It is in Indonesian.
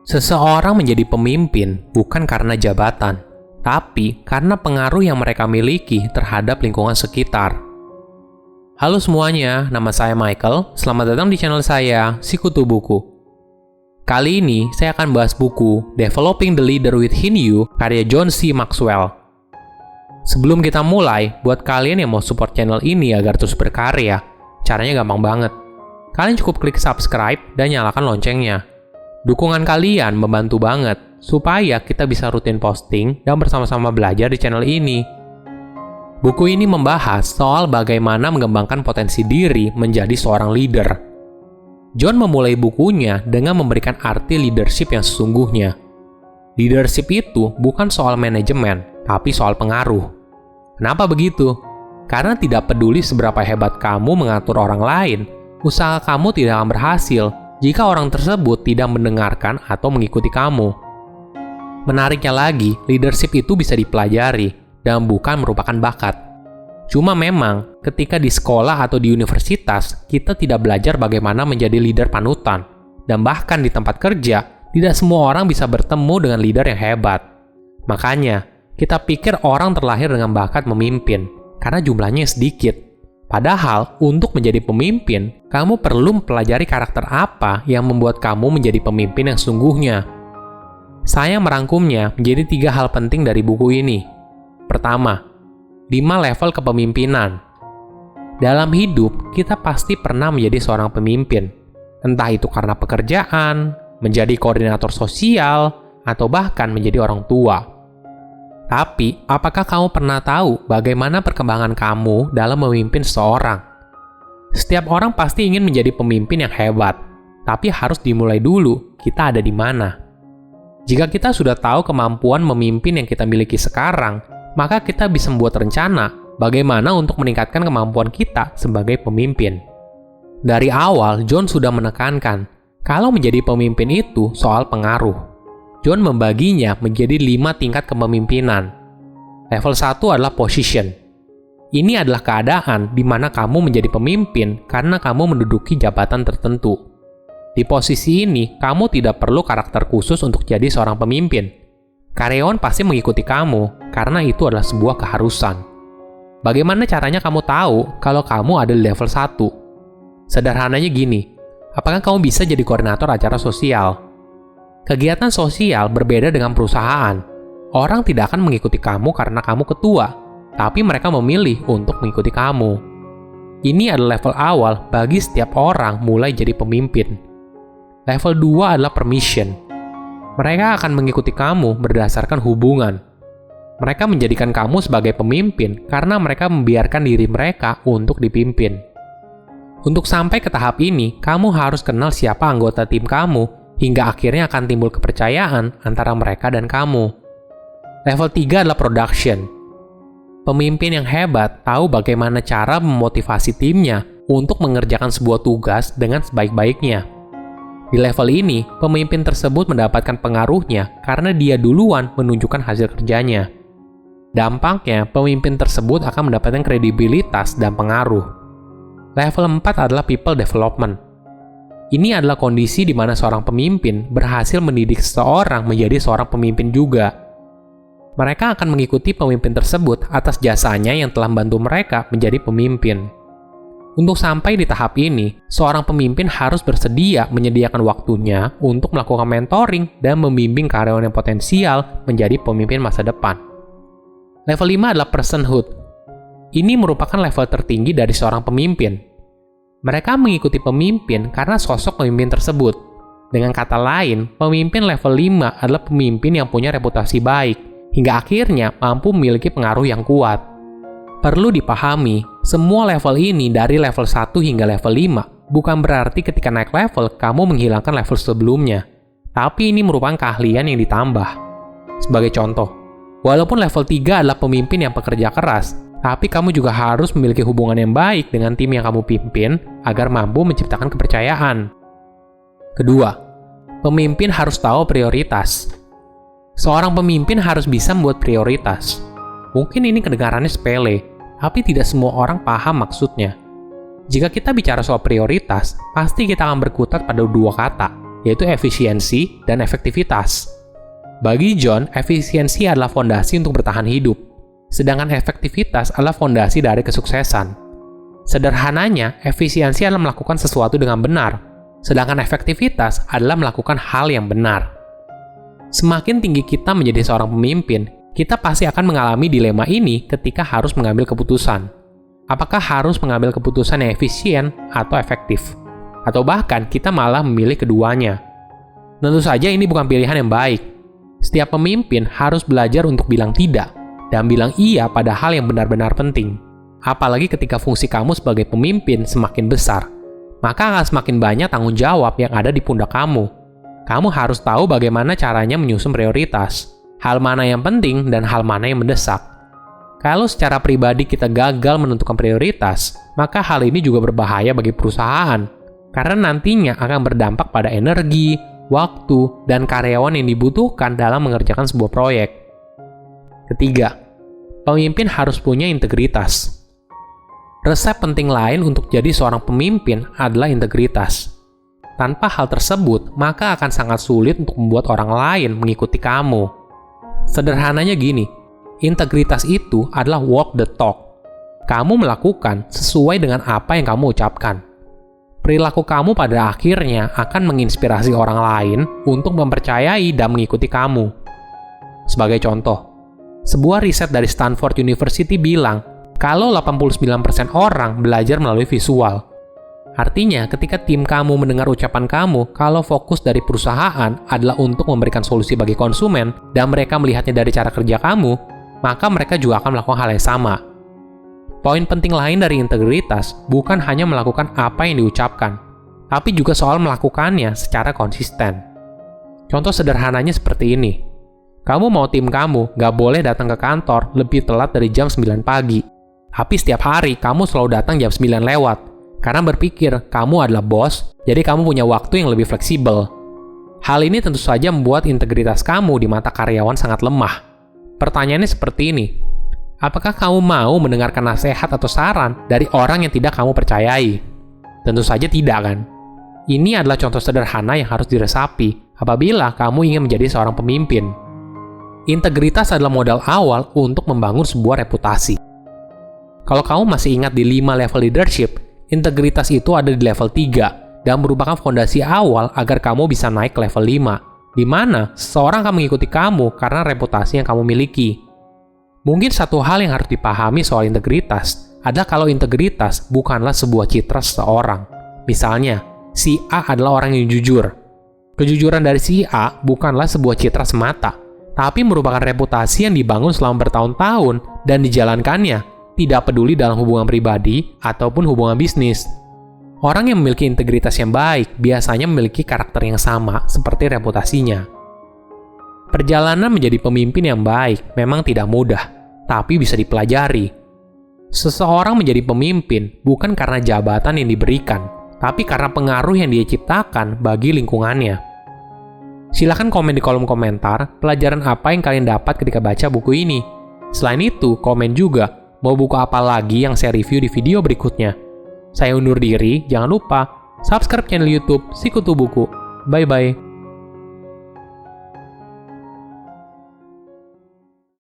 Seseorang menjadi pemimpin bukan karena jabatan, tapi karena pengaruh yang mereka miliki terhadap lingkungan sekitar. Halo semuanya, nama saya Michael. Selamat datang di channel saya, Sikutu Buku. Kali ini saya akan bahas buku Developing the Leader Within You karya John C. Maxwell. Sebelum kita mulai, buat kalian yang mau support channel ini agar terus berkarya, caranya gampang banget. Kalian cukup klik subscribe dan nyalakan loncengnya. Dukungan kalian membantu banget supaya kita bisa rutin posting dan bersama-sama belajar di channel ini. Buku ini membahas soal bagaimana mengembangkan potensi diri menjadi seorang leader. John memulai bukunya dengan memberikan arti leadership yang sesungguhnya. Leadership itu bukan soal manajemen, tapi soal pengaruh. Kenapa begitu? Karena tidak peduli seberapa hebat kamu mengatur orang lain, usaha kamu tidak akan berhasil jika orang tersebut tidak mendengarkan atau mengikuti kamu. Menariknya lagi, leadership itu bisa dipelajari dan bukan merupakan bakat. Cuma memang, ketika di sekolah atau di universitas, kita tidak belajar bagaimana menjadi leader panutan. Dan bahkan di tempat kerja, tidak semua orang bisa bertemu dengan leader yang hebat. Makanya, kita pikir orang terlahir dengan bakat memimpin, karena jumlahnya sedikit. Padahal, untuk menjadi pemimpin, kamu perlu mempelajari karakter apa yang membuat kamu menjadi pemimpin yang sesungguhnya. Saya merangkumnya menjadi 3 hal penting dari buku ini. Pertama, 5 level kepemimpinan. Dalam hidup, kita pasti pernah menjadi seorang pemimpin. Entah itu karena pekerjaan, menjadi koordinator sosial, atau bahkan menjadi orang tua. Tapi, apakah kamu pernah tahu bagaimana perkembangan kamu dalam memimpin seseorang? Setiap orang pasti ingin menjadi pemimpin yang hebat, tapi harus dimulai dulu kita ada di mana. Jika kita sudah tahu kemampuan memimpin yang kita miliki sekarang, maka kita bisa membuat rencana bagaimana untuk meningkatkan kemampuan kita sebagai pemimpin. Dari awal, John sudah menekankan kalau menjadi pemimpin itu soal pengaruh. John membaginya menjadi 5 tingkat kepemimpinan. Level 1 adalah position. Ini adalah keadaan di mana kamu menjadi pemimpin karena kamu menduduki jabatan tertentu. Di posisi ini, kamu tidak perlu karakter khusus untuk jadi seorang pemimpin. Karyawan pasti mengikuti kamu karena itu adalah sebuah keharusan. Bagaimana caranya kamu tahu kalau kamu ada di level 1? Sederhananya gini, apakah kamu bisa jadi koordinator acara sosial? Kegiatan sosial berbeda dengan perusahaan. Orang tidak akan mengikuti kamu karena kamu ketua, tapi mereka memilih untuk mengikuti kamu. Ini adalah level awal bagi setiap orang mulai jadi pemimpin. Level 2 adalah permission. Mereka akan mengikuti kamu berdasarkan hubungan. Mereka menjadikan kamu sebagai pemimpin karena mereka membiarkan diri mereka untuk dipimpin. Untuk sampai ke tahap ini, kamu harus kenal siapa anggota tim kamu, hingga akhirnya akan timbul kepercayaan antara mereka dan kamu. Level 3 adalah production. Pemimpin yang hebat tahu bagaimana cara memotivasi timnya untuk mengerjakan sebuah tugas dengan sebaik-baiknya. Di level ini, pemimpin tersebut mendapatkan pengaruhnya karena dia duluan menunjukkan hasil kerjanya. Dampaknya, pemimpin tersebut akan mendapatkan kredibilitas dan pengaruh. Level 4 adalah people development. Ini adalah kondisi di mana seorang pemimpin berhasil mendidik seseorang menjadi seorang pemimpin juga. Mereka akan mengikuti pemimpin tersebut atas jasanya yang telah membantu mereka menjadi pemimpin. Untuk sampai di tahap ini, seorang pemimpin harus bersedia menyediakan waktunya untuk melakukan mentoring dan membimbing karyawan yang potensial menjadi pemimpin masa depan. Level 5 adalah personhood. Ini merupakan level tertinggi dari seorang pemimpin. Mereka mengikuti pemimpin karena sosok pemimpin tersebut. Dengan kata lain, pemimpin level 5 adalah pemimpin yang punya reputasi baik, hingga akhirnya mampu memiliki pengaruh yang kuat. Perlu dipahami, semua level ini dari level 1 hingga level 5 bukan berarti ketika naik level kamu menghilangkan level sebelumnya. Tapi ini merupakan keahlian yang ditambah. Sebagai contoh, walaupun level 3 adalah pemimpin yang pekerja keras, tapi kamu juga harus memiliki hubungan yang baik dengan tim yang kamu pimpin agar mampu menciptakan kepercayaan. Kedua, pemimpin harus tahu prioritas. Seorang pemimpin harus bisa membuat prioritas. Mungkin ini kedengarannya sepele, tapi tidak semua orang paham maksudnya. Jika kita bicara soal prioritas, pasti kita akan berkutat pada 2 kata, yaitu efisiensi dan efektivitas. Bagi John, efisiensi adalah fondasi untuk bertahan hidup, sedangkan efektivitas adalah fondasi dari kesuksesan. Sederhananya, efisiensi adalah melakukan sesuatu dengan benar, sedangkan efektivitas adalah melakukan hal yang benar. Semakin tinggi kita menjadi seorang pemimpin, kita pasti akan mengalami dilema ini ketika harus mengambil keputusan. Apakah harus mengambil keputusan yang efisien atau efektif? Atau bahkan kita malah memilih keduanya. Tentu saja ini bukan pilihan yang baik. Setiap pemimpin harus belajar untuk bilang tidak dan bilang iya pada hal yang benar-benar penting. Apalagi ketika fungsi kamu sebagai pemimpin semakin besar, maka akan semakin banyak tanggung jawab yang ada di pundak kamu. Kamu harus tahu bagaimana caranya menyusun prioritas, hal mana yang penting dan hal mana yang mendesak. Kalau secara pribadi kita gagal menentukan prioritas, maka hal ini juga berbahaya bagi perusahaan, karena nantinya akan berdampak pada energi, waktu, dan karyawan yang dibutuhkan dalam mengerjakan sebuah proyek. Ketiga, pemimpin harus punya integritas. Resep penting lain untuk jadi seorang pemimpin adalah integritas. Tanpa hal tersebut, maka akan sangat sulit untuk membuat orang lain mengikuti kamu. Sederhananya gini, integritas itu adalah walk the talk. Kamu melakukan sesuai dengan apa yang kamu ucapkan. Perilaku kamu pada akhirnya akan menginspirasi orang lain untuk mempercayai dan mengikuti kamu. Sebagai contoh, sebuah riset dari Stanford University bilang kalau 89% orang belajar melalui visual. Artinya, ketika tim kamu mendengar ucapan kamu kalau fokus dari perusahaan adalah untuk memberikan solusi bagi konsumen dan mereka melihatnya dari cara kerja kamu, maka mereka juga akan melakukan hal yang sama. Poin penting lain dari integritas bukan hanya melakukan apa yang diucapkan, tapi juga soal melakukannya secara konsisten. Contoh sederhananya seperti ini. Kamu mau tim kamu gak boleh datang ke kantor lebih telat dari jam 9 pagi. Tapi setiap hari kamu selalu datang jam 9 lewat, karena berpikir kamu adalah bos, jadi kamu punya waktu yang lebih fleksibel. Hal ini tentu saja membuat integritas kamu di mata karyawan sangat lemah. Pertanyaannya seperti ini. Apakah kamu mau mendengarkan nasihat atau saran dari orang yang tidak kamu percayai? Tentu saja tidak, kan? Ini adalah contoh sederhana yang harus diresapi apabila kamu ingin menjadi seorang pemimpin. Integritas adalah modal awal untuk membangun sebuah reputasi. Kalau kamu masih ingat di 5 level leadership, integritas itu ada di level 3 dan merupakan fondasi awal agar kamu bisa naik ke level 5, di mana seseorang akan mengikuti kamu karena reputasi yang kamu miliki. Mungkin satu hal yang harus dipahami soal integritas adalah kalau integritas bukanlah sebuah citra seseorang. Misalnya, si A adalah orang yang jujur. Kejujuran dari si A bukanlah sebuah citra semata, tapi merupakan reputasi yang dibangun selama bertahun-tahun dan dijalankannya, tidak peduli dalam hubungan pribadi ataupun hubungan bisnis. Orang yang memiliki integritas yang baik biasanya memiliki karakter yang sama seperti reputasinya. Perjalanan menjadi pemimpin yang baik memang tidak mudah, tapi bisa dipelajari. Seseorang menjadi pemimpin bukan karena jabatan yang diberikan, tapi karena pengaruh yang dia ciptakan bagi lingkungannya. Silahkan komen di kolom komentar pelajaran apa yang kalian dapat ketika baca buku ini. Selain itu, komen juga mau buku apa lagi yang saya review di video berikutnya. Saya undur diri, jangan lupa subscribe channel YouTube Sikutu Buku. Bye-bye.